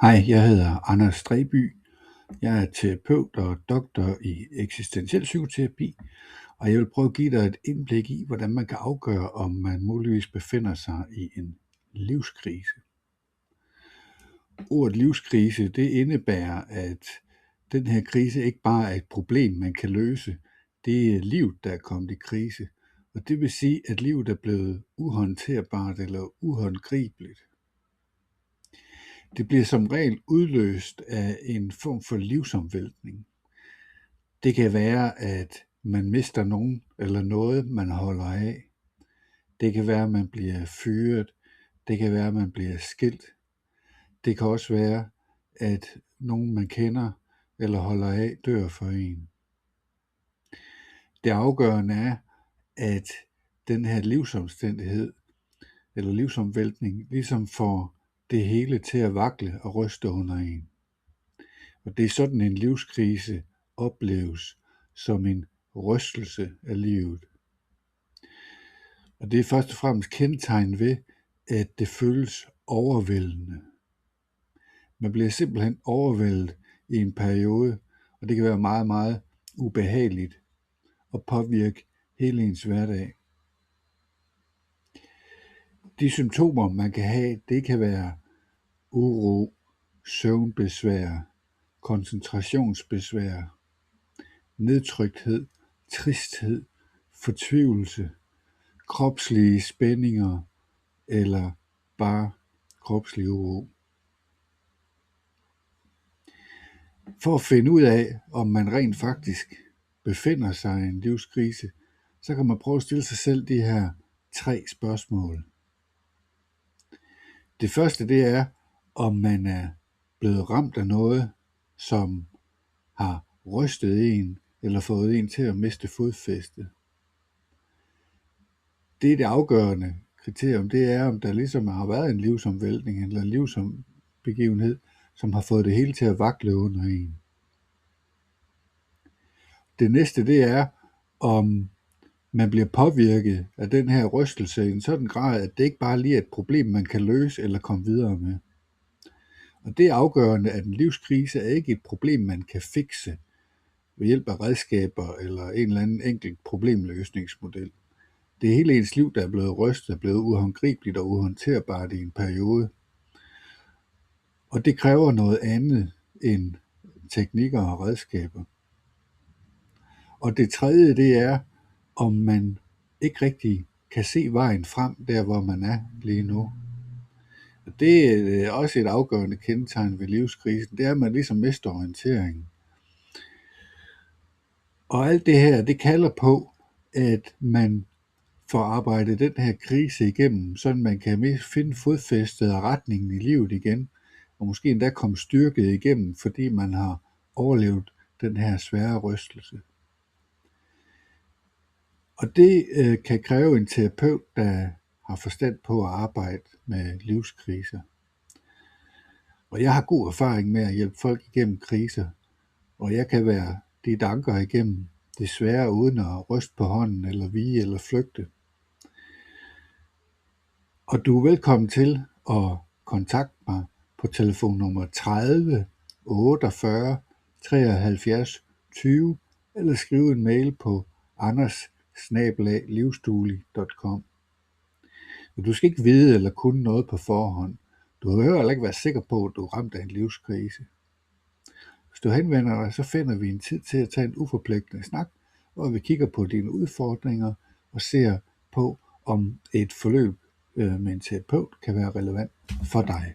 Hej, jeg hedder Anders Stræby. Jeg er terapeut og doktor i eksistentiel psykoterapi, og jeg vil prøve at give dig et indblik i, hvordan man kan afgøre, om man muligvis befinder sig i en livskrise. Ordet livskrise, det indebærer, at den her krise ikke bare er et problem, man kan løse. Det er livet, der er kommet i krise. Og det vil sige, at livet er blevet uhåndterbart eller uhåndgribeligt. Det bliver som regel udløst af en form for livsomvæltning. Det kan være, at man mister nogen eller noget, man holder af. Det kan være, at man bliver fyret. Det kan være, at man bliver skilt. Det kan også være, at nogen, man kender eller holder af, dør for en. Det afgørende er, at den her livsomstændighed eller livsomvæltning ligesom får det hele til at vakle og ryste under en. Og det er sådan, en livskrise opleves som en rystelse af livet. Og det er først og fremmest kendetegn ved, at det føles overvældende. Man bliver simpelthen overvældet i en periode, og det kan være meget, meget ubehageligt og påvirke hele ens hverdag. De symptomer, man kan have, det kan være uro, søvnbesvær, koncentrationsbesvær, nedtrykthed, tristhed, fortvivlelse, kropslige spændinger eller bare kropslig uro. For at finde ud af, om man rent faktisk befinder sig i en livskrise, så kan man prøve at stille sig selv de her 3 spørgsmål. Det første, det er, om man er blevet ramt af noget, som har rystet en eller fået en til at miste fodfæstet. Det er det afgørende kriterium, det er, om der ligesom har været en livsomvæltning eller en livsbegivenhed, som har fået det hele til at vakle under en. Det næste, det er, om man bliver påvirket af den her rystelse i en sådan grad, at det ikke bare lige er et problem, man kan løse eller komme videre med. Og det er afgørende, at en livskrise er ikke et problem, man kan fikse ved hjælp af redskaber eller en eller anden enkelt problemløsningsmodel. Det er hele ens liv, der er blevet rystet, er blevet uhåndgribeligt og uhåndterbart i en periode. Og det kræver noget andet end teknikker og redskaber. Og det tredje, det er, om man ikke rigtig kan se vejen frem, der hvor man er lige nu. Og det er også et afgørende kendetegn ved livskrisen, det er, at man ligesom mister orienteringen. Og alt det her, det kalder på, at man får arbejdet den her krise igennem, så man kan finde fodfæstet og retningen i livet igen, og måske endda komme styrket igennem, fordi man har overlevet den her svære rystelse. Og det kan kræve en terapeut, der har forstand på at arbejde med livskriser. Og jeg har god erfaring med at hjælpe folk igennem kriser, og jeg kan være dit anker igennem det svære uden at ryste på hånden eller vige eller flygte. Og du er velkommen til at kontakte mig på telefonnummer 30 48 73 20 eller skrive en mail på anders@livsduelig.com. Du skal ikke vide eller kunne noget på forhånd. Du behøver heller ikke være sikker på, at du er ramt af en livskrise. Hvis du henvender dig, så finder vi en tid til at tage en uforpligtende snak, hvor vi kigger på dine udfordringer og ser på, om et forløb med en terapeut kan være relevant for dig.